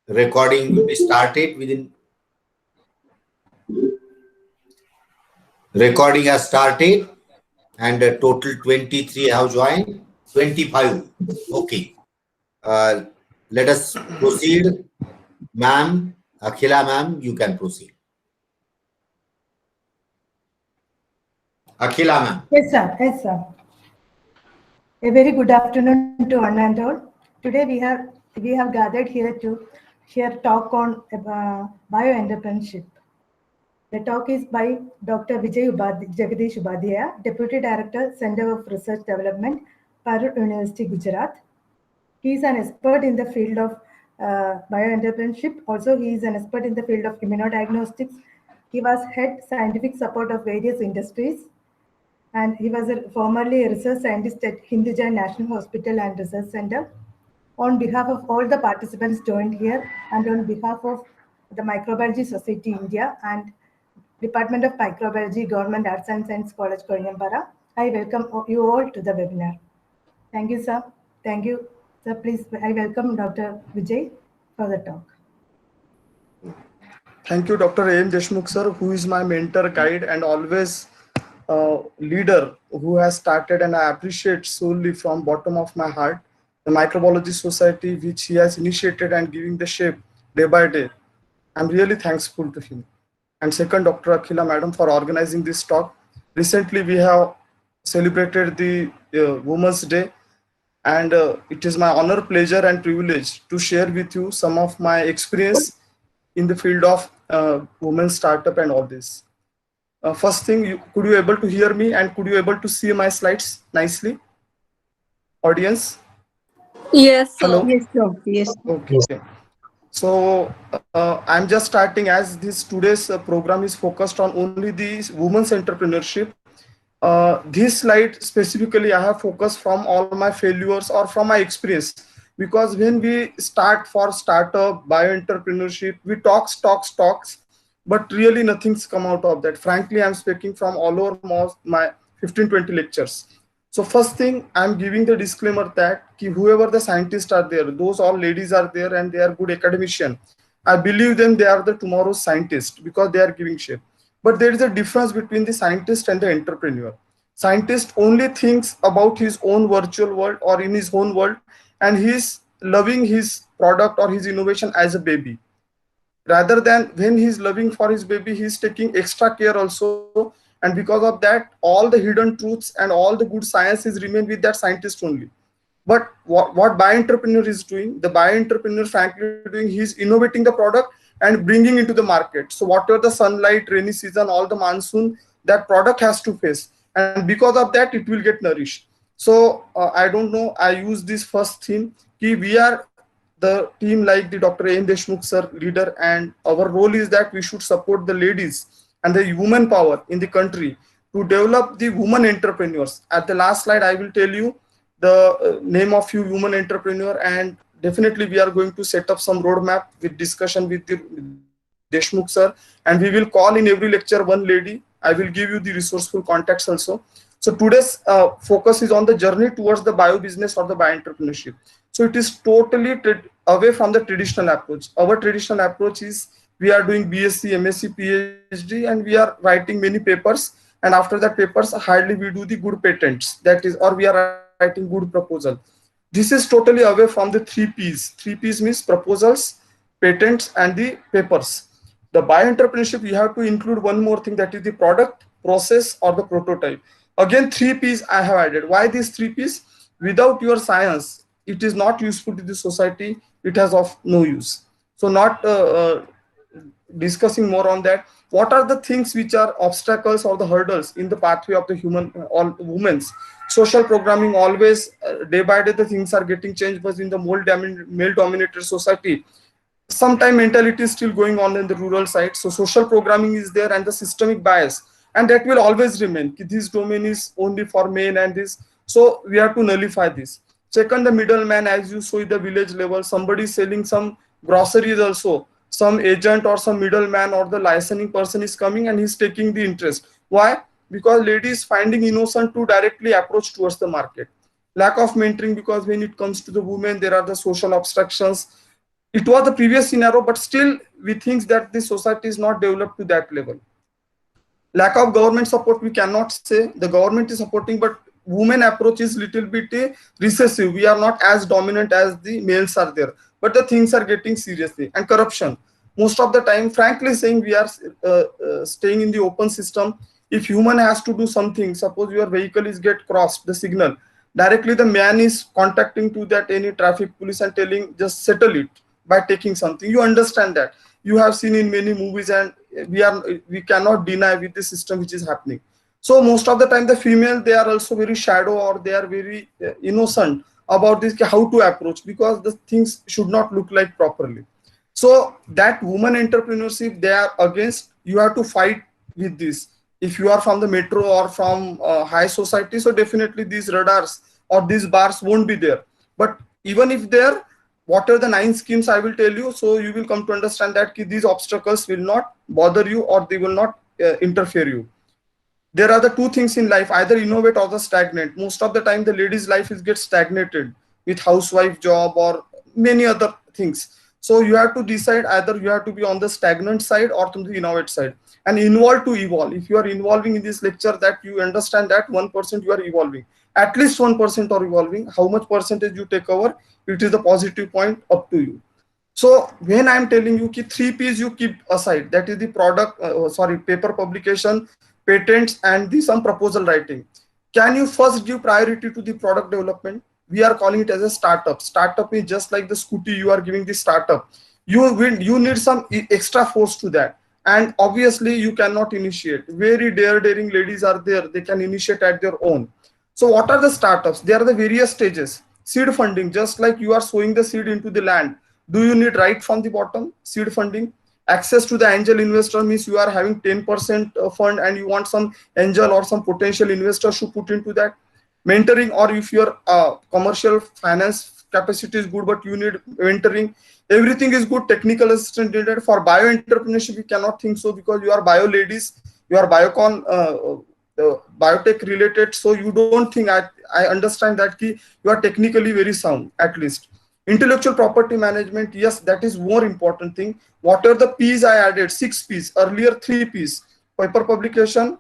Recording will be started within. Recording has started, and a total 23 have joined. 25. Okay. Let us proceed. Ma'am, Akhila ma'am, you can proceed. Akhila ma'am. Yes, sir. Yes, sir. A very good afternoon to one and all. Today we have gathered here to hear talk on bioentrepreneurship. The talk is by Dr. Jagadish Upadhyaya, Deputy Director, Center of Research Development, Parur University, Gujarat. He is an expert in the field of bioentrepreneurship. Also, he is an expert in the field of immunodiagnostics. He was head scientific support of various industries, and he was formerly a research scientist at Hinduja National Hospital and Research Center. On behalf of all the participants joined here, and on behalf of the Microbiology Society India and Department of Microbiology, Government Arts and Science College, Koyangampara, I welcome you all to the webinar. Thank you, sir. Thank you, sir. Please, I welcome Dr. Vijay for the talk. Thank you, Dr. A.M. Deshmukh, sir, who is my mentor, guide, and always leader who has started, and I appreciate solely from bottom of my heart the Microbiology Society, which he has initiated and giving the shape day by day. I'm really thankful to him. And second, Dr. Akhila Madam for organizing this talk. Recently, we have celebrated the Women's Day, and it is my honor, pleasure, and privilege to share with you some of my experience in the field of women's startup and all this. First thing, could you able to hear me and could you able to see my slides nicely? Audience? Yes, sir. Hello? Yes, sir. Yes. Okay. So I'm just starting, as this today's program is focused on only the women's entrepreneurship. This slide specifically I have focused from all my failures or from my experience, because when we start for startup, bioentrepreneurship, we talks, but really nothing's come out of that. Frankly, I'm speaking from all over my 15-20 lectures. So first thing, I'm giving the disclaimer that whoever the scientists are there, those all ladies are there and they are good academician, I believe them, they are the tomorrow's scientists because they are giving shape. But there is a difference between the scientist and the entrepreneur. Scientist only thinks about his own virtual world or in his own world, and he's loving his product or his innovation as a baby. Rather than when he's loving for his baby, he's taking extra care also. And because of that, all the hidden truths and all the good sciences remain with that scientist only. But what bioentrepreneur is doing, the bioentrepreneur frankly doing, he's innovating the product and bringing into the market. So whatever the sunlight, rainy season, all the monsoon, that product has to face. And because of that, it will get nourished. So I don't know, I use this first theme, we are the team like the Dr. A.M. Deshmukh sir, leader, and our role is that we should support the ladies and the women power in the country to develop the women entrepreneurs. At the last slide, I will tell you the name of few women entrepreneur, and definitely we are going to set up some roadmap with discussion with the Deshmukh sir, and we will call in every lecture one lady. I will give you the resourceful contacts also. So today's focus is on the journey towards the bio business or the bioentrepreneurship. So it is totally away from the traditional approach. Our traditional approach is we are doing BSc, MSc, PhD, and we are writing many papers. And after that papers, hardly we do the good patents. That is, or we are writing good proposal. This is totally away from the 3 Ps. 3 Ps means proposals, patents, and the papers. The bioentrepreneurship, you have to include one more thing, that is the product, process, or the prototype. Again, 3 Ps I have added. Why these 3 Ps? Without your science, it is not useful to the society. It has of no use. So not discussing more on that. What are the things which are obstacles or the hurdles in the pathway of the human or women's social programming? Always day by day the things are getting changed, but in the male dominated society, sometimes mentality is still going on in the rural side. So social programming is there and the systemic bias, and that will always remain. This domain is only for men and this. So we have to nullify this. Second, the middleman, as you saw at the village level, somebody selling some groceries also, some agent or some middleman or the licensing person is coming and he's taking the interest. Why? Because lady is finding innocent to directly approach towards the market. Lack of mentoring, because when it comes to the women, there are the social obstructions. It was the previous scenario, but still we think that the society is not developed to that level. Lack of government support, we cannot say. The government is supporting, but women approach is little bit recessive. We are not as dominant as the males are there, but the things are getting seriously. And corruption, most of the time, frankly saying, we are staying in the open system. If human has to do something, suppose your vehicle is get crossed the signal, directly the man is contacting to that any traffic police and telling just settle it by taking something. You understand that, you have seen in many movies, and we cannot deny with the system which is happening. So most of the time the female, they are also very shadow, or they are very innocent about this, how to approach, because the things should not look like properly. So that woman entrepreneurship, they are against. You have to fight with this. If you are from the metro or from high society, so definitely these radars or these bars won't be there. But even if there, what are the 9 schemes I will tell you, so you will come to understand that these obstacles will not bother you, or they will not interfere you. There are the 2 things in life, either innovate or the stagnant. Most of the time the lady's life is get stagnated with housewife job or many other things. So you have to decide, either you have to be on the stagnant side or to the innovate side, and involve to evolve. If you are involving in this lecture, that you understand that 1% you are evolving, at least 1% are evolving. How much percentage you take over, it is the positive point, up to you. So when I'm telling you 3 P's you keep aside, that is the product, paper publication, patents, and the some proposal writing. Can you first give priority to the product development? We are calling it as a startup. Startup is just like the scooty, you are giving the startup. You need some extra force to that. And obviously you cannot initiate. Very daring ladies are there, they can initiate at their own. So what are the startups? There are the various stages. Seed funding, just like you are sowing the seed into the land. Do you need right from the bottom? Seed funding. Access to the angel investor means you are having 10% fund and you want some angel or some potential investors to put into that. Mentoring, or if your commercial finance capacity is good but you need mentoring, everything is good. Technical assistant needed. For bio entrepreneurship we cannot think so, because you are bio ladies, you are biocon biotech related, so you don't think. I understand that you are technically very sound. At least intellectual property management, yes, that is more important thing. What are the P's I added? 6 P's, earlier 3 P's: paper publication,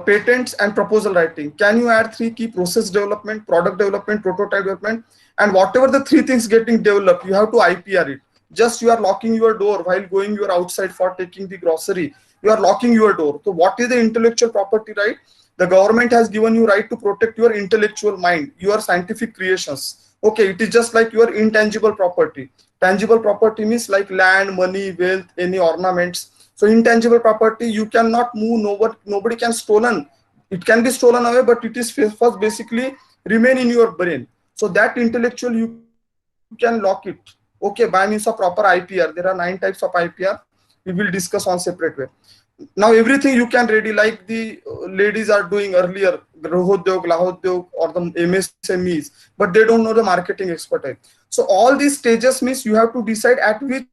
patents, and proposal writing. Can you add 3 key? Process development, product development, prototype development. And whatever the 3 things getting developed, you have to IPR it. Just you are locking your door while going, you are outside for taking the grocery, you are locking your door. So what is the intellectual property right? The government has given you right to protect your intellectual mind, your scientific creations. Okay, it is just like your intangible property. Tangible property means like land, money, wealth, any ornaments. So intangible property, you cannot move, nobody can stolen. It can be stolen away, but it is first basically remain in your brain. So that intellectual, you can lock it. Okay, by means of proper IPR. There are 9 types of IPR. We will discuss on separate way. Now everything you can ready, like the ladies are doing earlier, Grahodyog, Lahodyog, or the MSMEs, but they don't know the marketing expertise. So all these stages means you have to decide at which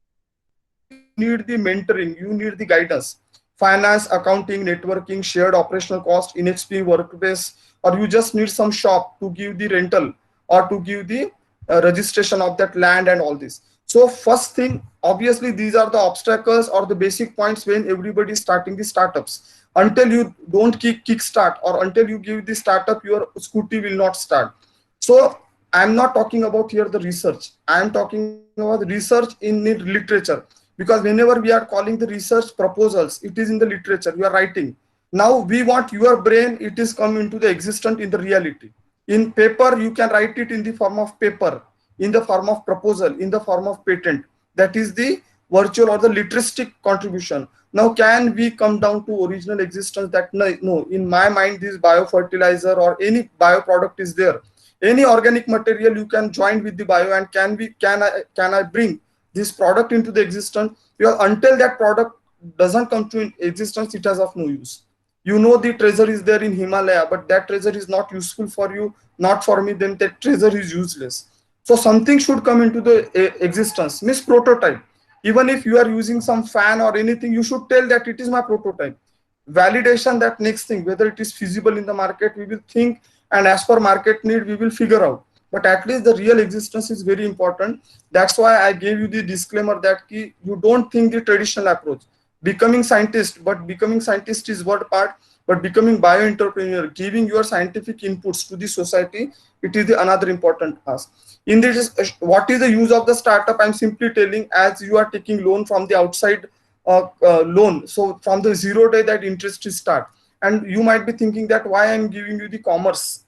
you need the mentoring, you need the guidance. Finance, accounting, networking, shared operational cost, inexpensive workplace, or you just need some shop to give the rental or to give the registration of that land and all this. So first thing, obviously these are the obstacles or the basic points when everybody is starting the startups. Until you don't kick start, or until you give the startup, your scooty will not start. So I'm not talking about here the research. I'm talking about the research in the literature, because whenever we are calling the research proposals, it is in the literature, you are writing. Now we want your brain, it is come into the existence in the reality. In paper, you can write it in the form of paper, in the form of proposal, in the form of patent. That is the virtual or the literaristic contribution. Now can we come down to original existence, that no, in my mind this biofertilizer or any bio product is there. Any organic material you can join with the bio, and can I bring this product into the existence? Because until that product doesn't come to existence, it has of no use. You know the treasure is there in Himalaya, but that treasure is not useful for you, not for me, then that treasure is useless. So something should come into the existence, means prototype. Even if you are using some fan or anything, you should tell that it is my prototype. Validation, that next thing, whether it is feasible in the market, we will think, and as per market need, we will figure out. but at least the real existence is very important. That's why I gave you the disclaimer that you don't think the traditional approach, becoming scientist, but becoming scientist is one part, but becoming bio entrepreneur, giving your scientific inputs to the society, it is the another important task. In this, what is the use of the startup? I'm simply telling, as you are taking loan from the outside loan, so from the 0 day that interest is start, and you might be thinking that why I'm giving you the commerce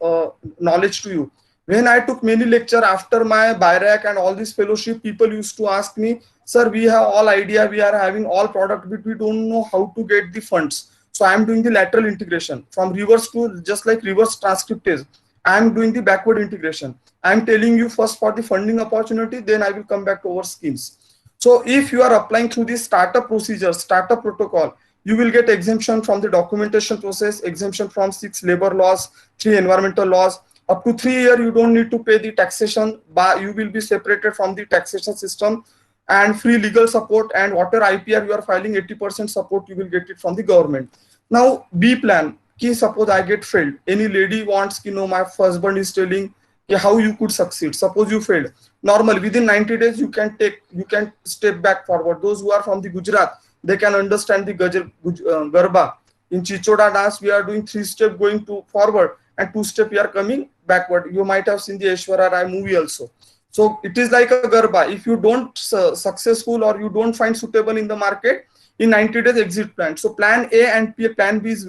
knowledge to you. When I took many lecture after my BIRAC and all this fellowship, people used to ask me, sir, we have all idea, we are having all product, but we don't know how to get the funds. So I'm doing the lateral integration from reverse to just like reverse transcriptase. I'm doing the backward integration. I'm telling you first for the funding opportunity, then I will come back to our schemes. So if you are applying through the startup procedure, startup protocol, you will get exemption from the documentation process, exemption from 6 labor laws, 3 environmental laws. Up to 3 years, you don't need to pay the taxation, but you will be separated from the taxation system, and free legal support, and whatever IPR you are filing, 80% support you will get it from the government. Now, B plan, suppose I get failed. Any lady wants, my husband is telling how you could succeed. Suppose you failed. Normally, within 90 days, you can step back forward. Those who are from the Gujarat, they can understand the Garba. In Chichoda dance, we are doing 3 steps going to forward, and 2 steps we are coming backward. You might have seen the Aishwarya Rai movie also. So it is like a Garba. If you don't successful or you don't find suitable in the market, in 90 days exit plan. So plan A and plan B is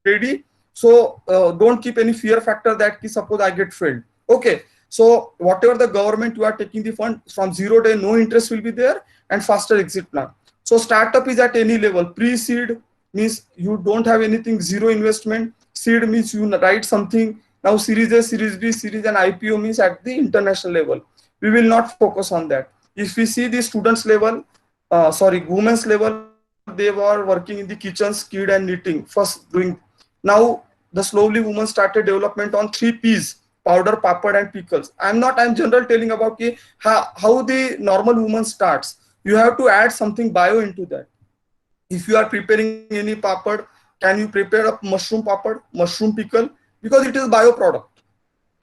ready. So don't keep any fear factor that suppose I get failed. Okay. So whatever the government you are taking the fund from 0 day, no interest will be there, and faster exit plan. So startup is at any level. Pre-seed means you don't have anything, zero investment. Seed means you write something. Now series A, series B, series and IPO means at the international level. We will not focus on that. If we see the students level, women's level, they were working in the kitchens, kid and knitting, first doing. Now the slowly women started development on 3 P's, powder, papad and pickles. I'm general telling about how the normal woman starts. You have to add something bio into that. If you are preparing any papad, can you prepare a mushroom papad, mushroom pickle? Because it is bio product.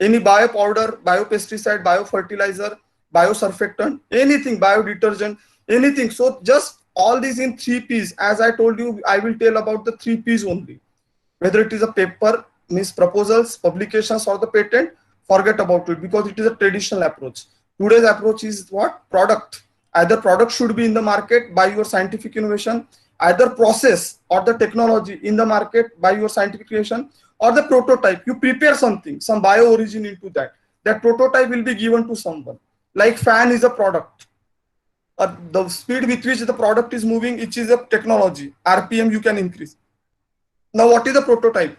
Any bio powder, bio pesticide, bio fertilizer, bio surfactant, anything, bio detergent, anything. So just all these in 3 P's. As I told you, I will tell about the 3 P's only. Whether it is a paper, means proposals, publications or the patent, forget about it because it is a traditional approach. Today's approach is what? Product. Either product should be in the market by your scientific innovation, either process or the technology in the market by your scientific creation, or the prototype. You prepare something, some bio origin into that. That prototype will be given to someone. Like fan is a product. The speed with which the product is moving, it is a technology. RPM you can increase. Now what is the prototype?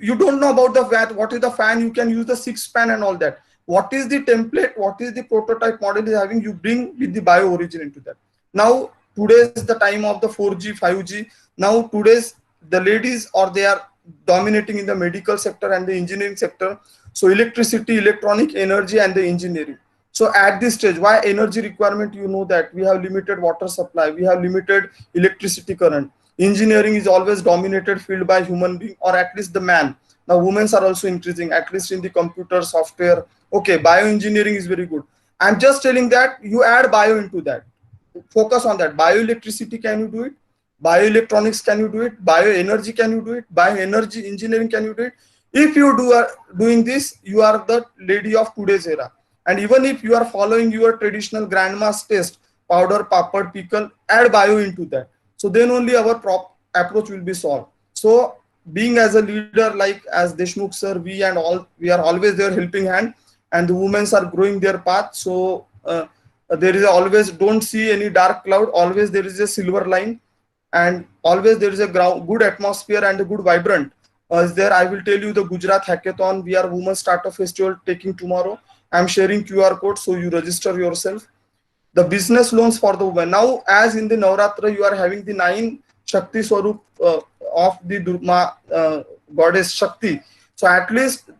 You don't know about the what is the fan, you can use the 6-span and all that. What is the template, what is the prototype model is having, you bring with the bio origin into that. Now today is the time of the 4G, 5G. Now today's the ladies, or they are dominating in the medical sector and the engineering sector. So electricity, electronic, energy and the engineering. So at this stage, why energy requirement? You know that we have limited water supply, we have limited electricity current. Engineering is always dominated field by human being, or at least the man. Now women are also increasing, at least in the computer software. Okay, bioengineering is very good. I'm just telling that you add bio into that. Focus on that. Bioelectricity, can you do it? Bioelectronics, can you do it? Bioenergy, can you do it? Bioenergy engineering, can you do it? If you are doing this, you are the lady of today's era. And even if you are following your traditional grandma's taste, powder, papad, pickle, add bio into that. So then only our approach will be solved. So being as a leader, like as Deshmukh sir, we are always there helping hand, and the women are growing their path. So there is always, don't see any dark cloud, always there is a silver line, and always there is a good atmosphere and a good vibrant. There I will tell you the Gujarat Hackathon, we are Women Startup Festival taking tomorrow. I'm sharing QR code, so you register yourself. The business loans for the women. Now, as in the Navratra, you are having the 9 Shakti Swarup of the Durma goddess Shakti. So at least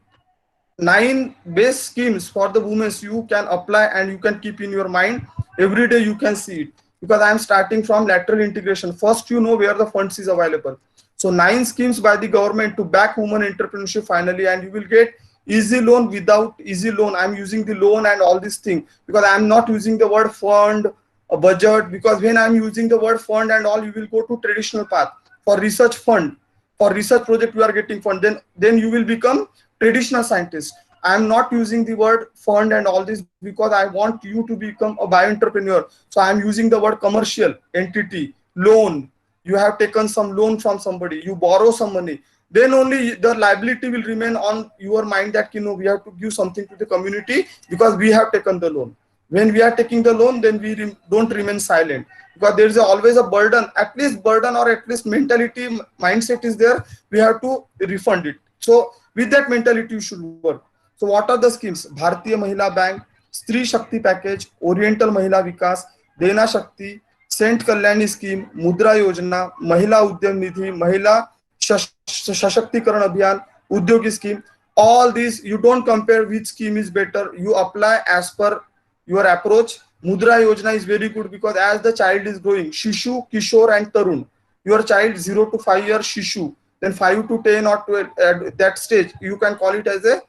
9 base schemes for the women you can apply, and you can keep in your mind. Every day you can see it, because I am starting from lateral integration. First, you know where the funds is available. So 9 schemes by the government to back women entrepreneurship finally, and you will get Easy loan, without easy loan, I'm using the loan and all this thing because I'm not using the word fund, a budget, because when I'm using the word fund and all, you will go to traditional path. For research fund, for research project, you are getting fund, then you will become traditional scientist. I'm not using the word fund and all this because I want you to become a bio entrepreneur. So I'm using the word commercial entity, loan. You have taken some loan from somebody, you borrow some money, then only the liability will remain on your mind that, you know, we have to give something to the community because we have taken the loan. When we are taking the loan, then we don't remain silent because there is always a burden, at least burden or at least mentality, mindset is there. We have to refund it. So with that mentality, you should work. So what are the schemes? Bharatiya Mahila Bank, Stree Shakti Package, Oriental Mahila Vikas, Dena Shakti, Saint Kalyani Scheme, Mudra Yojana, Mahila Udyam Nidhi, Mahila Shashaktikarana Abhiyan, Udyogi Scheme. All these, you don't compare which scheme is better. You apply as per your approach. Mudra Yojana is very good because as the child is growing, Shishu, Kishore and Tarun, your child 0 to 5 years Shishu, then 5 to 10 or 12 at that stage, you can call it as a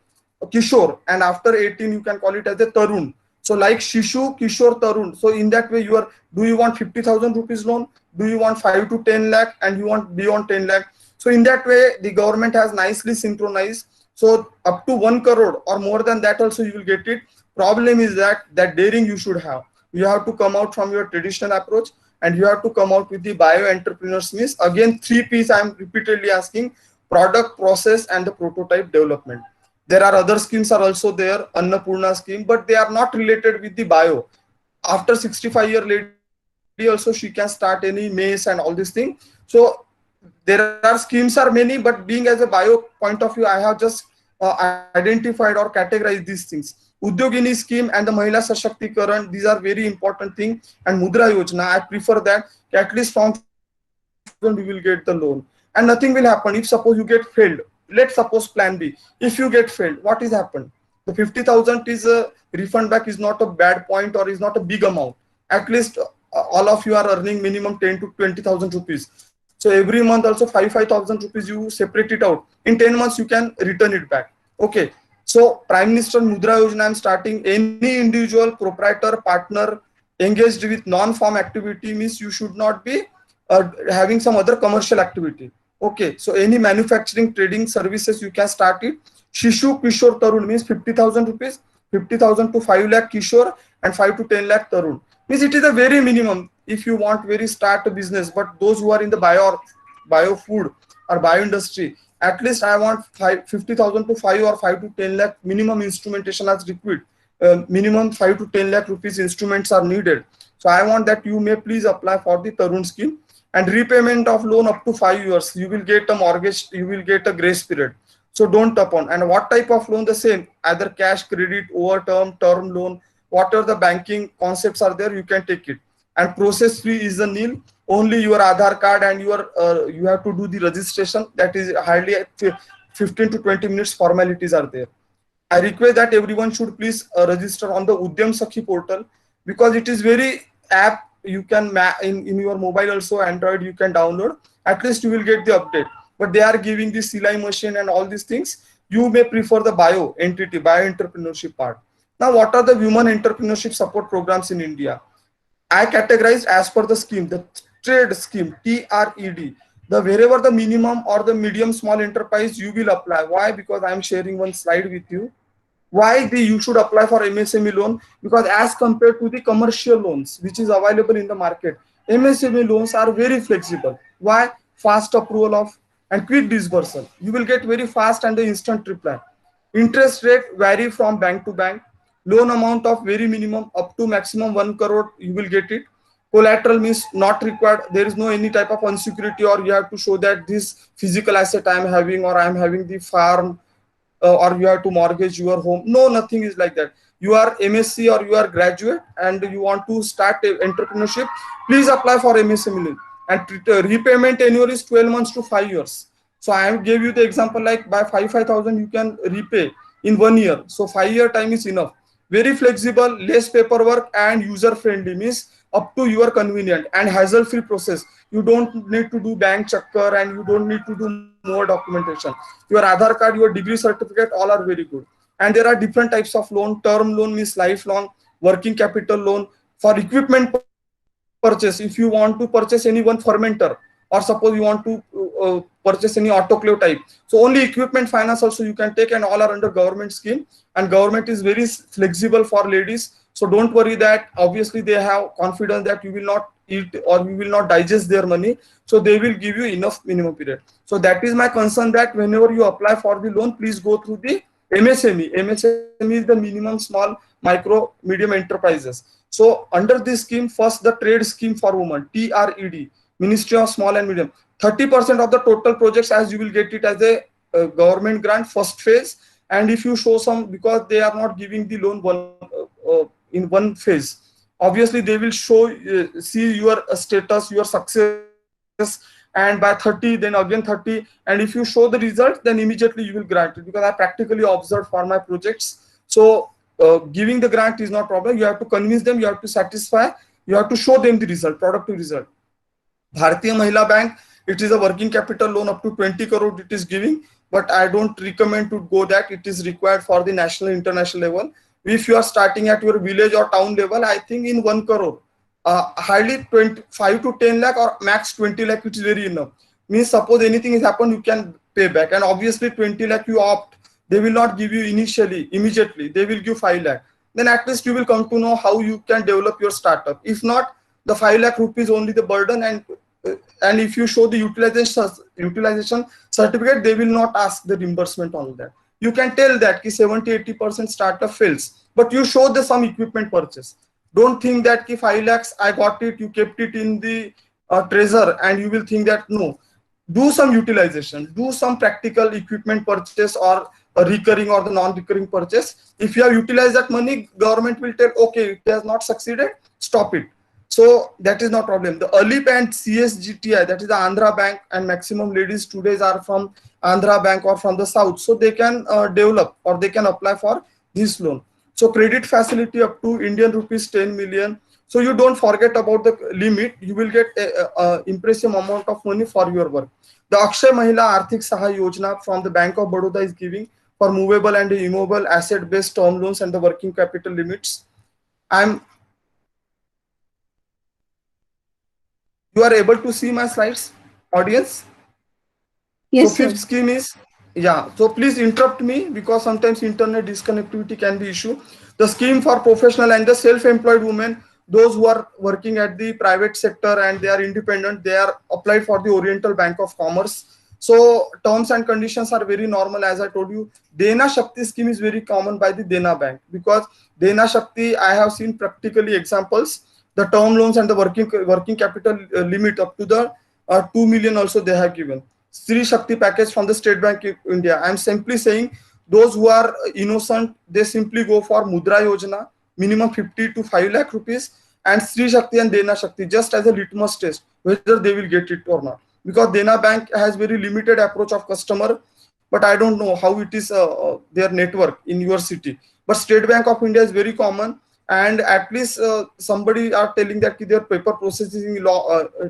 Kishore, and after 18 you can call it as a Tarun. So like Shishu, Kishore, Tarun. So in that way, do you want 50,000 rupees loan? Do you want 5 to 10 lakh and you want beyond 10 lakh? So in that way, the government has nicely synchronized. So up to 1 crore or more than that also you will get it. Problem is that daring you should have. You have to come out from your traditional approach and you have to come out with the bio entrepreneurs means. Again, 3 P's I'm repeatedly asking: product, process and the prototype development. There are other schemes are also there, Annapurna scheme, but they are not related with the bio. After 65-year lady also, she can start any mace and all this thing. So there are schemes are many, but being as a bio point of view, I have just identified or categorized these things. Udyogini scheme and the Mahila Sashaktikaran, these are very important thing. And Mudra Yojana, I prefer that at least from we will get the loan. And nothing will happen if suppose you get failed. Let's suppose plan B. If you get failed, what is happened? The 50,000 is a refund back is not a bad point or is not a big amount. At least all of you are earning minimum 10 to 20,000 rupees. So every month also 5,000 rupees you separate it out. In 10 months you can return it back. Okay. So Prime Minister Mudra Yojana, I'm starting. Any individual, proprietor, partner engaged with non-farm activity means you should not be having some other commercial activity. Okay, so any manufacturing, trading services, you can start it. Shishu, Kishore, Tarun means 50,000 rupees, 50,000 to 5 lakh Kishore and 5 to 10 lakh Tarun. Means it is a very minimum if you want very start a business. But those who are in the bio food or bio industry, at least I want 50,000 to 5 or 5 to 10 lakh minimum instrumentation as required. Minimum 5 to 10 lakh rupees instruments are needed. So I want that you may please apply for the Tarun scheme. And repayment of loan up to 5 years, you will get a mortgage, you will get a grace period. So don't tap on. And what type of loan? The same, either cash, credit, over term loan, whatever the banking concepts are there, you can take it. And process fee is a nil. Only your Aadhaar card and your you have to do the registration. That is hardly 15 to 20 minutes formalities are there. I request that everyone should please register on the Udyam Sakhi portal because it is very app. You can in your mobile also, Android you can download. At least you will get the update. But they are giving the Silai machine and all these things. You may prefer the bio entrepreneurship part. Now, what are the women entrepreneurship support programs in India? I categorized as per the scheme, the trade scheme, TRED. The wherever the minimum or the medium small enterprise you will apply. Why? Because I am sharing one slide with you. Why you should apply for MSME loan? Because as compared to the commercial loans which is available in the market, MSME loans are very flexible. Why? Fast approval of and quick disbursal. You will get very fast and the instant reply. Interest rate vary from bank to bank. Loan amount of very minimum up to maximum 1 crore you will get it. Collateral means not required. There is no any type of unsecurity or you have to show that this physical asset I am having or I am having the farm. Or you have to mortgage your home. No, nothing is like that. You are MSc or you are graduate and you want to start entrepreneurship, please apply for MSME loan. And repayment tenure is 12 months to 5 years. So I gave you the example like by 5,000 you can repay in 1 year. So 5 year time is enough. Very flexible, less paperwork and user friendly means up to your convenient and hassle-free process. You don't need to do bank checker and you don't need to do more documentation. Your Aadhaar card, your degree certificate, all are very good. And there are different types of loan. Term loan means lifelong, working capital loan for equipment purchase. If you want to purchase any one fermenter, or suppose you want to purchase any autoclave type, so only equipment finance also you can take, and all are under government scheme. And government is very flexible for ladies, so don't worry that obviously they have confidence that you will not eat or you will not digest their money, so they will give you enough minimum period. So that is my concern, that whenever you apply for the loan, please go through the MSME. MSME is the minimum small micro medium enterprises. So under this scheme, first the trade scheme for women, TRED, Ministry of Small and Medium, 30% of the total projects, as you will get it as a government grant first phase. And if you show some, because they are not giving the loan in one phase, obviously they will show see your status, your success, and by 30 then again 30, and if you show the result, then immediately you will grant it, because I practically observed for my projects. So giving the grant is not problem. You have to convince them, you have to satisfy, you have to show them the result, productive result. Bharatiya Mahila Bank, it is a working capital loan up to 20 crore it is giving, but I don't recommend to go that. It is required for the national international level. If you are starting at your village or town level, I think in 1 crore, hardly 5 to 10 lakh or max 20 lakh, it is very enough. Means suppose anything has happened, you can pay back. And obviously 20 lakh you opt, they will not give you initially, immediately, they will give 5 lakh. Then at least you will come to know how you can develop your startup. If not, the 5 lakh rupees only the burden, and if you show the utilization certificate, they will not ask the reimbursement on that. You can tell that 70-80% startup fails, but you show the some equipment purchase. Don't think that 5 lakhs I got it, you kept it in the treasure, and you will think that no. Do some utilization, do some practical equipment purchase or a recurring or the non-recurring purchase. If you have utilized that money, government will tell, okay, it has not succeeded, stop it. So that is not problem. The ALIP and CSGTI, that is the Andhra Bank, and maximum ladies today are from Andhra Bank or from the south, so they can develop or they can apply for this loan. So credit facility up to Indian rupees 10 million. So you don't forget about the limit. You will get a impressive amount of money for your work. The Akshay Mahila Arthik Sahay Yojana from the Bank of Baroda is giving for movable and immovable asset-based term loans and the working capital limits. You are able to see my slides, audience? Yes, so sir. fifth scheme is, yeah, so please interrupt me because sometimes internet disconnectivity can be issue. The scheme for professional and the self-employed women, those who are working at the private sector and they are independent, they are applied for the Oriental Bank of Commerce. So terms and conditions are very normal. As I told you, Dena Shakti scheme is very common by the Dena Bank, because Dena Shakti, I have seen practically examples. The term loans and the working capital limit up to the 2 million also they have given. Sri Shakti package from the State Bank of India. I am simply saying those who are innocent, they simply go for Mudra Yojana, minimum 50 to 5 lakh rupees, and Sri Shakti and Dena Shakti just as a litmus test whether they will get it or not. Because Dena Bank has very limited approach of customer, but I don't know how it is their network in your city. But State Bank of India is very common, and at least somebody are telling that their paper processing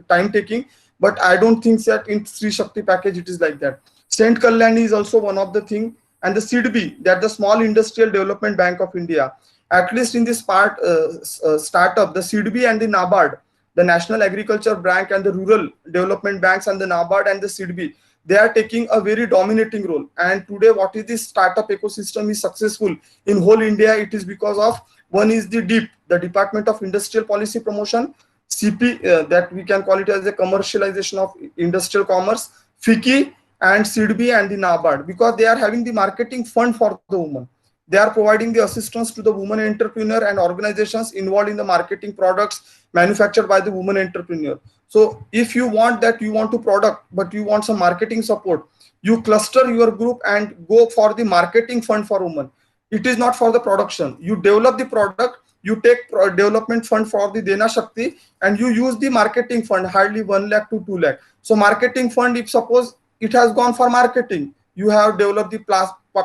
time taking, but I don't think that in Sri Shakti package it is like that. Saint Kalyani is also one of the thing, and the SIDBI, that the Small Industrial Development Bank of India, at least in this part startup, the SIDBI and the NABARD, the National Agriculture Bank and the Rural Development Banks and the NABARD and the SIDBI, they are taking a very dominating role. And today what is this startup ecosystem is successful in whole India, it is because of, one is the DIP, the Department of Industrial Policy Promotion, CP, that we can call it as a commercialization of industrial commerce, FICCI and SIDBI and the NABARD, because they are having the marketing fund for the women. They are providing the assistance to the women entrepreneur and organizations involved in the marketing products manufactured by the women entrepreneur. So if you want that, you want to product, but you want some marketing support, you cluster your group and go for the marketing fund for women. It is not for the production. You develop the product, you take development fund for the Dena Shakti, and you use the marketing fund, hardly 1 lakh to 2 lakh. So marketing fund, if suppose it has gone for marketing, you have developed the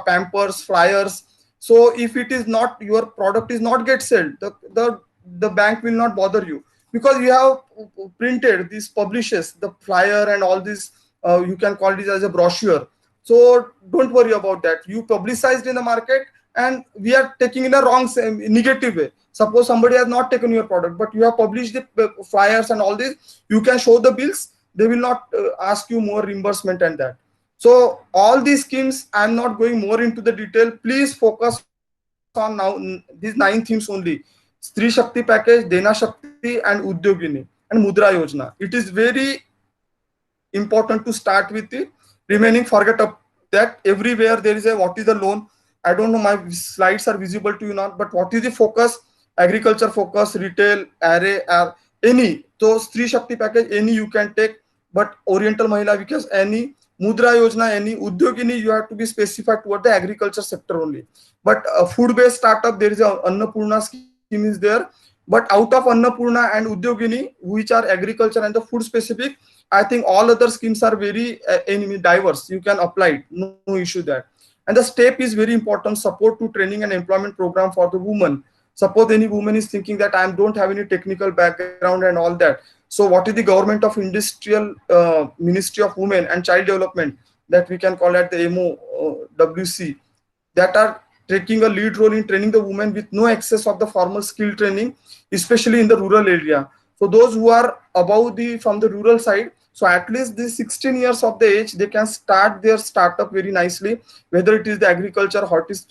pampers, flyers. So if it is not, your product is not get sold, the bank will not bother you. because you have printed these publishes the flyer and all this, you can call it as a brochure. So don't worry about that. You publicized in the market, and we are taking in a wrong negative way. Suppose somebody has not taken your product, but you have published the flyers and all this, you can show the bills. They will not ask you more reimbursement and that. So all these schemes, I'm not going more into the detail. Please focus on now these 9 themes only: Stree Shakti package, Dena Shakti, and Udyogini, and Mudra Yojana. It is very important to start with it. Remaining, forget that. Everywhere there is a what is the loan. I don't know my slides are visible to you not, but what is the focus? Agriculture focus, retail, array, any. So Stree Shakti package, any you can take, but Oriental Mahila Vikas, any. Mudra Yojana, any. Udyogini, you have to be specified toward the agriculture sector only. But food-based startup, there is a Annapurna scheme is there. But out of Annapurna and Udyogini, which are agriculture and the food specific, I think all other schemes are very diverse. You can apply it, no issue there. And the step is very important: support to training and employment program for the woman. Suppose any woman is thinking that I don't have any technical background and all that. So what is the Government of Industrial Ministry of Women and Child Development, that we can call it the MOWC, that are taking a lead role in training the women with no access of the formal skill training, especially in the rural area. So those who are above from the rural side, so at least the 16 years of the age, they can start their startup very nicely, whether it is the agriculture,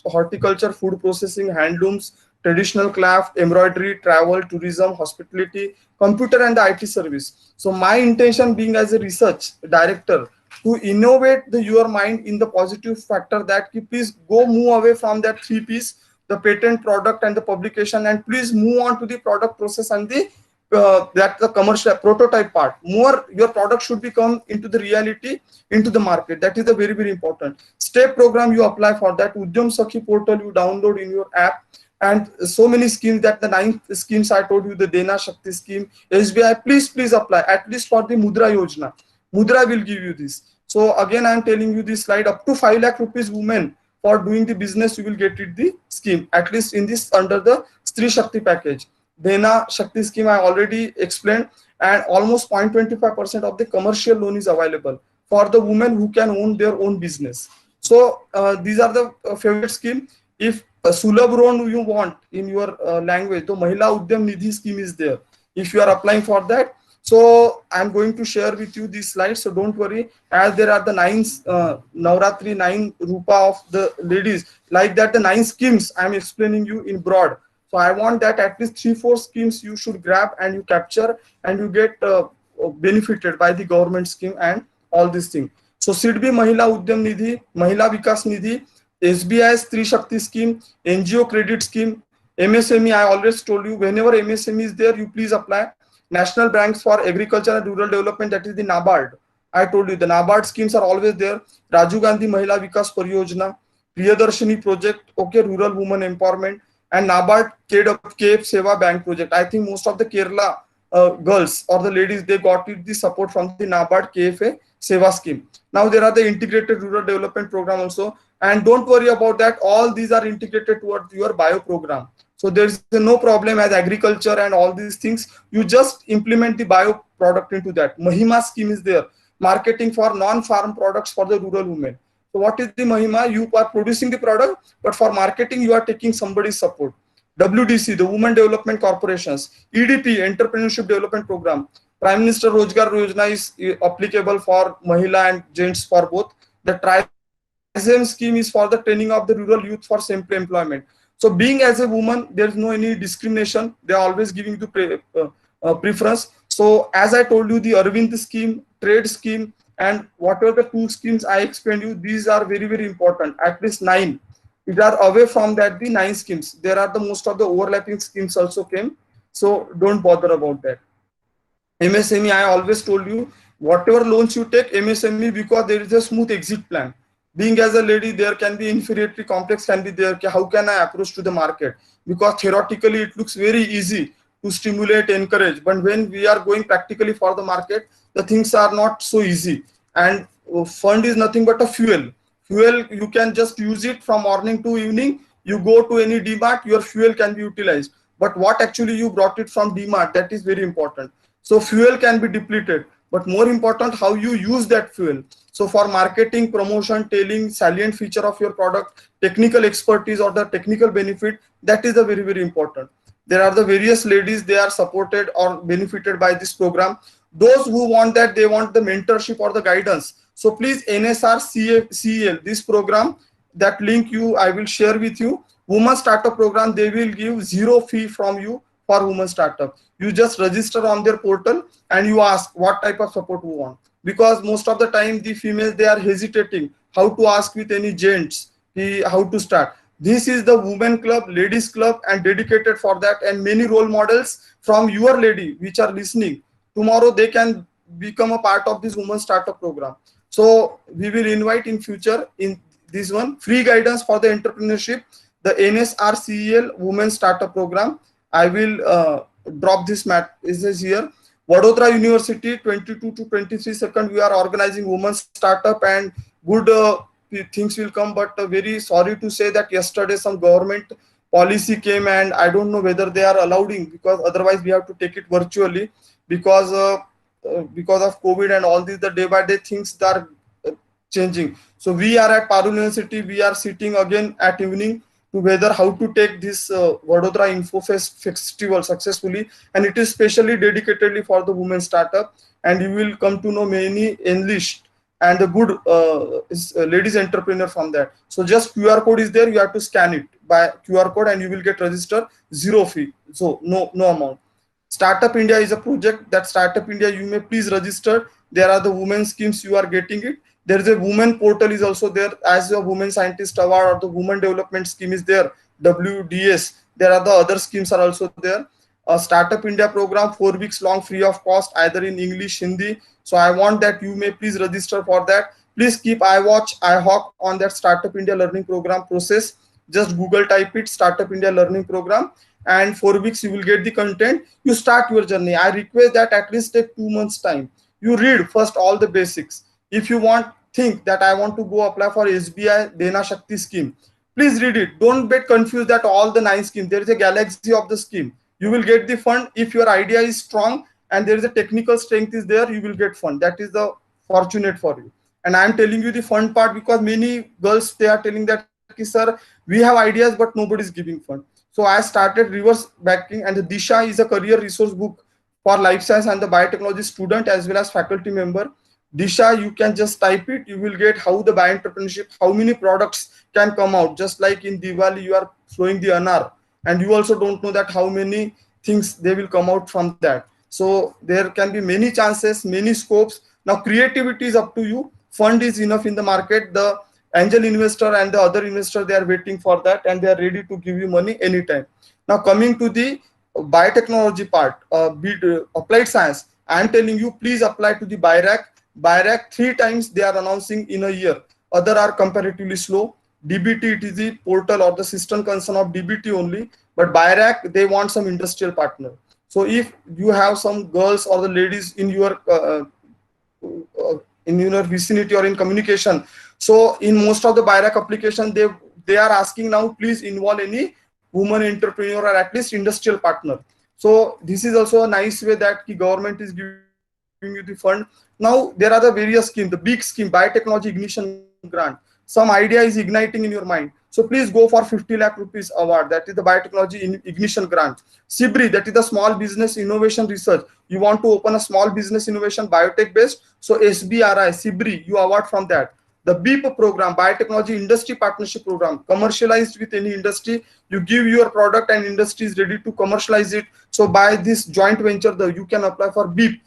horticulture, food processing, handlooms, traditional craft, embroidery, travel, tourism, hospitality, computer, and the IT service. So my intention being as a research director to innovate your mind in the positive factor that please go move away from that 3 P's, the patent, product, and the publication, and please move on to the product process and the the commercial prototype part. More your product should become into the reality, into the market. That is a very, very important step. Program you apply for that. Udyam Sakhi portal you download in your app, and so many schemes, that the 9 schemes I told you, the Dena Shakti scheme, SBI, please apply at least for the Mudra Yojana. Mudra will give you this. So again, I am telling you this slide, up to 5 lakh rupees women for doing the business, you will get it the scheme, at least in this under the Stree Shakti package. Dena Shakti scheme I already explained, and almost 0.25% of the commercial loan is available for the women who can own their own business. So these are the favorite scheme. If Sulabh loan you want in your language, the Mahila Udyam Nidhi scheme is there. If you are applying for that, so I'm going to share with you these slides. So don't worry, as there are the 9 Navratri, 9 Rupa of the ladies, like that the 9 schemes I'm explaining you in broad. So I want that at least 3-4 schemes you should grab and you capture, and you get benefited by the government scheme and all these things. So SIDBI Mahila Udyam Nidhi, Mahila Vikas Nidhi, SBI Stree Shakti scheme, NGO credit scheme, MSME. I always told you, whenever MSME is there, you please apply. National Banks for Agriculture and Rural Development, that is the NABARD. I told you the NABARD schemes are always there. Rajiv Gandhi Mahila Vikas Pariyojana, Priyadarshini project, okay, rural women empowerment, and NABARD KF Seva Bank project. I think most of the Kerala girls or the ladies, they got it, the support from the NABARD KFA Seva scheme. Now there are the integrated rural development program also, and don't worry about that. All these are integrated towards your bio program. So there's no problem as agriculture and all these things. You just implement the bio product into that. Mahima scheme is there, marketing for non-farm products for the rural women. So what is the Mahima? You are producing the product, but for marketing, you are taking somebody's support. WDC, the Women Development Corporations, EDP, Entrepreneurship Development Program, Prime Minister Rozgar Yojana is applicable for Mahila and gents for both. The TRISEM scheme is for the training of the rural youth for self-employment. So being as a woman, there is no any discrimination. They are always giving the preference. So as I told you, the Arvind scheme, trade scheme, and whatever the 2 schemes I explained you, these are very, very important. At least 9. If they are away from that, the 9 schemes, there are the most of the overlapping schemes also came. So don't bother about that. MSME, I always told you, whatever loans you take, MSME, because there is a smooth exit plan. Being as a lady, there can be inferiority complex can be there. How can I approach to the market? Because theoretically, it looks very easy to stimulate, encourage. But when we are going practically for the market, the things are not so easy. And fund is nothing but a fuel. Fuel, you can just use it from morning to evening. You go to any DMart, your fuel can be utilized. but what actually you brought it from DMart, that is very important. So fuel can be depleted, but more important, how you use that fuel. So for marketing, promotion, telling salient feature of your product, technical expertise or the technical benefit, that is the very, very important. There are the various ladies, they are supported or benefited by this program. Those who want that, they want the mentorship or the guidance. So please NSR CEL, this program, that link I will share with you. Women Startup Program, they will give 0 fee from you for women startup. You just register on their portal and you ask what type of support you want. Because most of the time the females, they are hesitating how to ask with any gents, how to start. This is the women club, ladies club, and dedicated for that, and many role models from your lady which are listening. Tomorrow they can become a part of this women startup program. So we will invite in future in this one free guidance for the entrepreneurship, the NSRCEL Women Startup Program. I will drop this is here. Vadodara University, 22 to 23 second, we are organizing women startup, and good things will come. But very sorry to say that yesterday some government policy came, and I don't know whether they are allowing, because otherwise we have to take it virtually, because of COVID and all these, the day by day things are changing. So we are at Parul University, we are sitting again at evening to whether how to take this Vadodara InfoFest festival successfully, and it is specially dedicatedly for the women startup, and you will come to know many enlisted and a good ladies entrepreneur from that. So just QR code is there, you have to scan it by QR code and you will get registered, 0 fee, so no amount. Startup India is a project that Startup India, you may please register. There are the women schemes, you are getting it. There is a women portal is also there, as a women scientist award or the women development scheme is there, WDS. There are the other schemes are also there. A Startup India program, 4 weeks long, free of cost, either in English, Hindi. So I want that you may please register for that. Please keep iHawk on that Startup India learning program process. Just Google type it, Startup India learning program, and 4 weeks you will get the content. You start your journey. I request that at least take 2 months time. You read first all the basics. If you think that I want to go apply for SBI Dena Shakti scheme, please read it. Don't get confused that all the 9 schemes, there is a galaxy of the scheme. You will get the fund if your idea is strong and there is a technical strength is there, you will get fund. That is the fortunate for you. And I am telling you the fund part because many girls, they are telling that, sir, we have ideas but nobody is giving fund. So I started reverse backing, and the Disha is a career resource book for life science and the biotechnology student as well as faculty member. Disha, you can just type it, you will get how the bioentrepreneurship, how many products can come out. Just like in Diwali, you are throwing the anar, and you also don't know that how many things they will come out from that. So there can be many chances, many scopes. Now creativity is up to you. Fund is enough in the market. The angel investor and the other investor, they are waiting for that, and they are ready to give you money anytime. Now coming to the biotechnology part, applied science, I am telling you, please apply to the BIRAC. BIRAC 3 times they are announcing in a year. Other are comparatively slow. DBT, it is the portal or the system concern of DBT only, but BIRAC, they want some industrial partner. So if you have some girls or the ladies in your vicinity or in communication, so in most of the BIRAC application, they are asking now, please involve any woman entrepreneur or at least industrial partner. So this is also a nice way that the government is giving you the fund. Now there are the various schemes, the big scheme, biotechnology ignition grant. Some idea is igniting in your mind, so please go for 50 lakh rupees award, that is the biotechnology ignition grant. SIBRI, that is the small business innovation research. You want to open a small business innovation biotech based, so SBRI, SIBRI, you award from that. The BIP program, biotechnology industry partnership program, commercialized with any industry, you give your product and industry is ready to commercialize it. So by this joint venture, you can apply for BIP.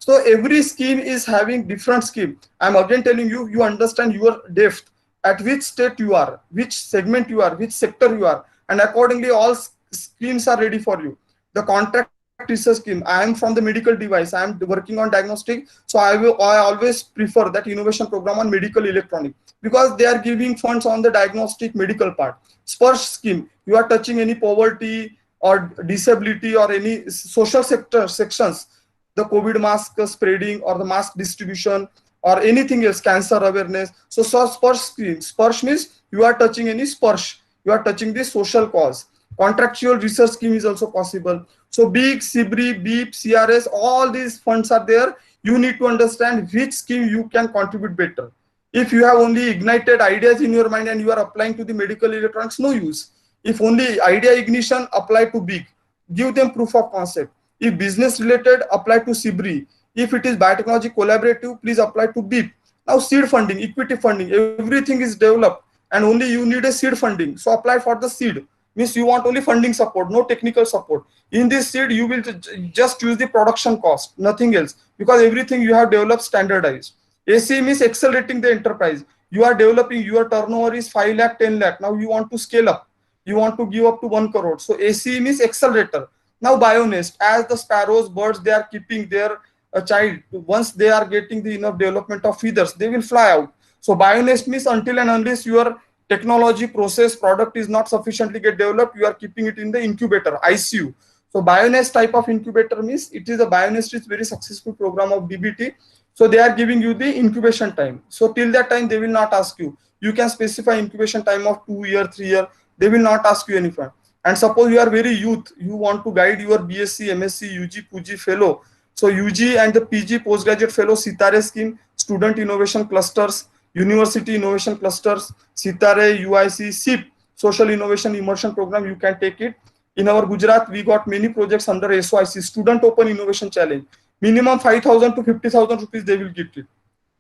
So every scheme is having different scheme. I'm again telling you, you understand your depth, at which state you are, which segment you are, which sector you are, and accordingly all schemes are ready for you. The contract research scheme, I am from the medical device, I am working on diagnostic, so I always prefer that innovation program on medical electronic, because they are giving funds on the diagnostic medical part. Sparsh scheme, you are touching any poverty or disability or any social sector sections, the COVID mask spreading or the mask distribution or anything else, cancer awareness. So Sparsh scheme, Sparsh means you are touching any Sparsh, you are touching the social cause. Contractual research scheme is also possible. So BIG, CBRI, BEEP, CRS, all these funds are there. You need to understand which scheme you can contribute better. If you have only ignited ideas in your mind and you are applying to the medical electronics, no use. If only idea ignition, apply to BIG. Give them proof of concept. If business related, apply to CBRI. If it is biotechnology collaborative, please apply to BEEP. Now seed funding, equity funding, everything is developed and only you need a seed funding. So apply for the seed. Means you want only funding support, no technical support. In this seed, you will just use the production cost, nothing else, because everything you have developed standardized. AC means accelerating the enterprise. You are developing, your turnover is 5 lakh, 10 lakh. Now you want to scale up. You want to give up to 1 crore. So AC means accelerator. Now BioNest, as the sparrows, birds, they are keeping their child. Once they are getting the enough development of feathers, they will fly out. So BioNest means until and unless your technology, process, product is not sufficiently get developed, you are keeping it in the incubator, ICU. So BioNest type of incubator means it is a BioNest is very successful program of DBT. So they are giving you the incubation time. So till that time, they will not ask you. You can specify incubation time of 2 years, 3 years. They will not ask you anything. And suppose you are very youth, you want to guide your BSc, MSc, UG, PG fellow. So UG and the PG postgraduate fellow Sitare scheme, student innovation clusters, university innovation clusters, Sitare, UIC, SIP, social innovation immersion program, you can take it. In our Gujarat, we got many projects under SOIC, student open innovation challenge. Minimum 5,000 to 50,000 rupees they will get it.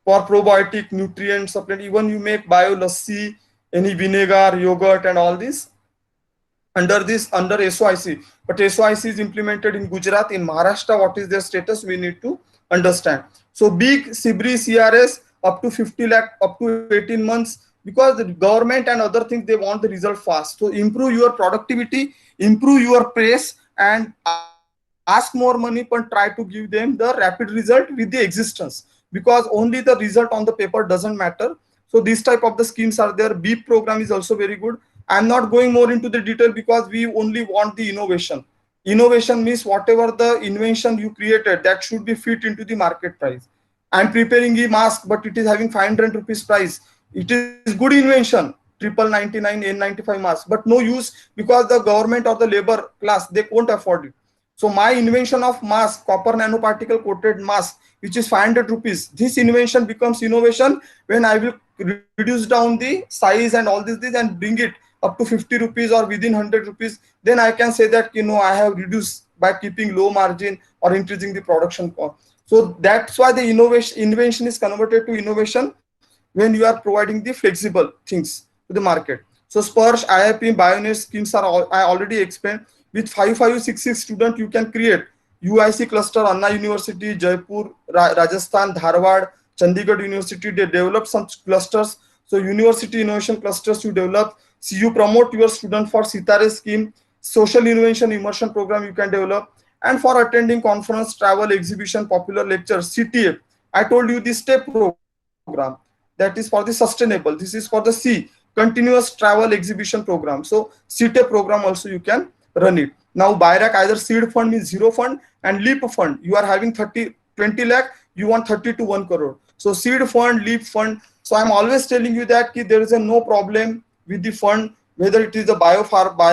For probiotic, nutrient, supplement, even you make bio lassi, any vinegar, yogurt and all this. Under SOIC, but SOIC is implemented in Gujarat. In Maharashtra, what is their status, we need to understand. So BIG, CBRI, CRS, up to 50 lakh, up to 18 months, because the government and other things, they want the result fast. So improve your productivity, improve your pace, and ask more money, but try to give them the rapid result with the existence, because only the result on the paper doesn't matter. So this type of the schemes are there. BEEP program is also very good. I'm not going more into the detail because we only want the innovation. Innovation means whatever the invention you created, that should be fit into the market price. I'm preparing a mask, but it is having 500 rupees price. It is good invention, 99 N95 mask, but no use because the government or the labor class, they won't afford it. So my invention of mask, copper nanoparticle coated mask, which is 500 rupees, this invention becomes innovation when I will reduce down the size and all this and bring it up to 50 rupees or within 100 rupees. Then I can say that, I have reduced by keeping low margin or increasing the production cost. So that's why the invention is converted to innovation when you are providing the flexible things to the market. So Sparsh, IIP, BioNest schemes are I already explained. With 5566 students, you can create UIC cluster, Anna University, Jaipur, Rajasthan, Dharwad, Chandigarh University. They develop some clusters. So university innovation clusters you develop. So you promote your student for Sitare scheme, social innovation immersion program you can develop. And for attending conference, travel, exhibition, popular lectures, CTF. I told you the STEP program. That is for the sustainable. This is for the C, continuous travel exhibition program. So CTF program also you can run it. Now BIRAC, either seed fund means zero fund, and LEAP fund, you are having 20 lakh, you want 30 to 1 crore. So seed fund, LEAP fund. So I'm always telling you that there is no problem with the fund, whether it is a bio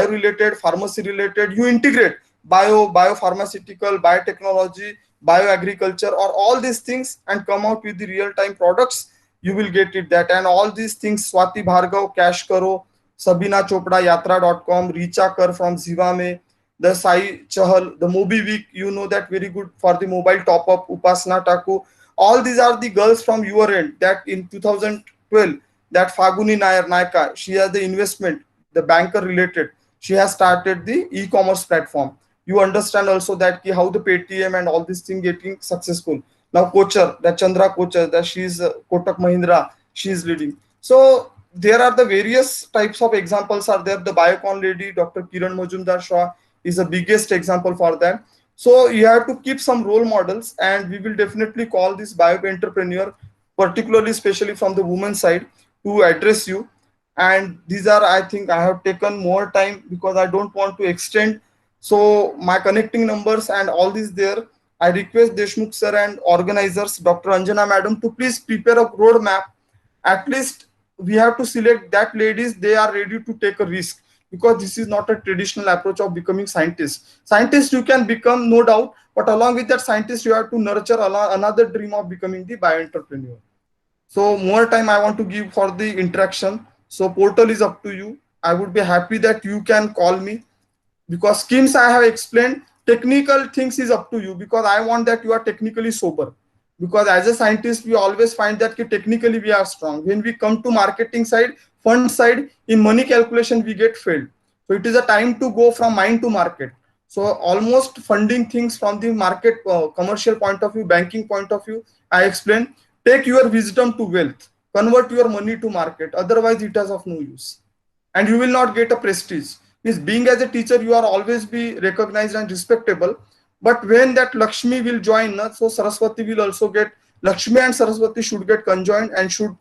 related, pharmacy related, you integrate biopharmaceutical, biotechnology, bioagriculture, or all these things and come out with the real-time products, you will get it that. And all these things, Swati Bhargav, Cash Karo, Sabina Chopra, Yatra.com, Richa Kar from Zivame, the Sai Chahal, the MobiWeek, you know that very good for the mobile top-up, Upasna Taku. All these are the girls from your end that in 2012, that Faguni Naika, she has the investment, the banker related. She has started the e-commerce platform. You understand also that how the Paytm and all these things getting successful. Now Kochar, that Chandra Kochar, that she is Kotak Mahindra, she is leading. So there are the various types of examples are there. The Biocon lady, Dr. Kiran Majumdar Shah is the biggest example for that. So you have to keep some role models, and we will definitely call this bio entrepreneur, particularly especially from the women's side, to address you. And these are, I think I have taken more time because I don't want to extend. So my connecting numbers and all this there, I request Deshmukh sir and organizers, Dr. Anjana madam, to please prepare a roadmap. At least we have to select that ladies, they are ready to take a risk. because this is not a traditional approach of becoming scientist. Scientist you can become, no doubt, but along with that scientist, you have to nurture another dream of becoming the bio entrepreneur. So more time I want to give for the interaction. So portal is up to you. I would be happy that you can call me, because schemes I have explained, technical things is up to you, because I want that you are technically sober. Because as a scientist, we always find that technically we are strong. When we come to marketing side, fund side, in money calculation, we get failed. So it is a time to go from mind to market. So almost funding things from the market, commercial point of view, banking point of view, I explained. Take your wisdom to wealth. Convert your money to market. Otherwise, it is of no use. And you will not get a prestige. Is being as a teacher, you are always be recognized and respectable. But when that Lakshmi will join, so Saraswati will also get, Lakshmi and Saraswati should get conjoined and should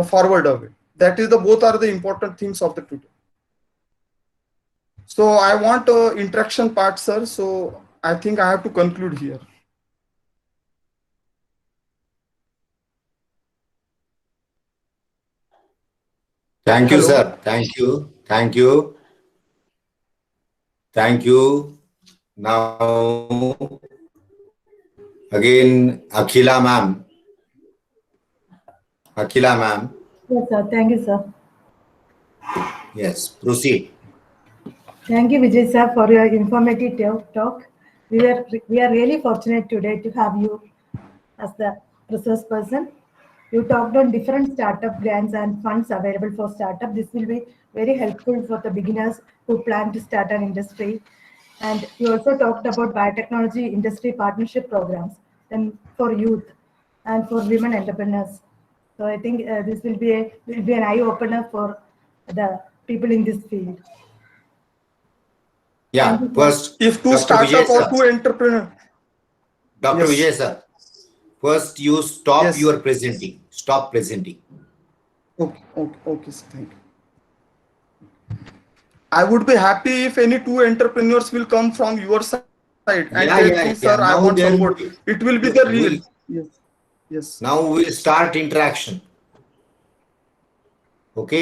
forward away. That is the both are the important things of the today. So I want interaction part, sir. So I think I have to conclude here. Thank you, Hello. sir. Thank you. Thank you. Thank you. Now, again, Akhila ma'am. Akhila ma'am. Yes, sir. Thank you, sir. Yes, proceed. Thank you, Vijay sir, for your informative talk. We are really fortunate today to have you as the resource person. You talked on different startup grants and funds available for startup. This will be very helpful for the beginners who plan to start an industry. And you also talked about biotechnology industry partnership programs and for youth and for women entrepreneurs. So I think this will be an eye opener for the people in this field. Yeah, Thank you, sir. first, If two Dr. Vijay startup or sir. two entrepreneur. Dr. Yes. Vijay sir. First, you stop Yes. your presenting. Stop presenting. Okay, sir. Thank you. I would be happy if any two entrepreneurs will come from your side and tell me, sir, I Now want there support. will be, It will be the real. we'll, Yes. now we'll start interaction. Okay.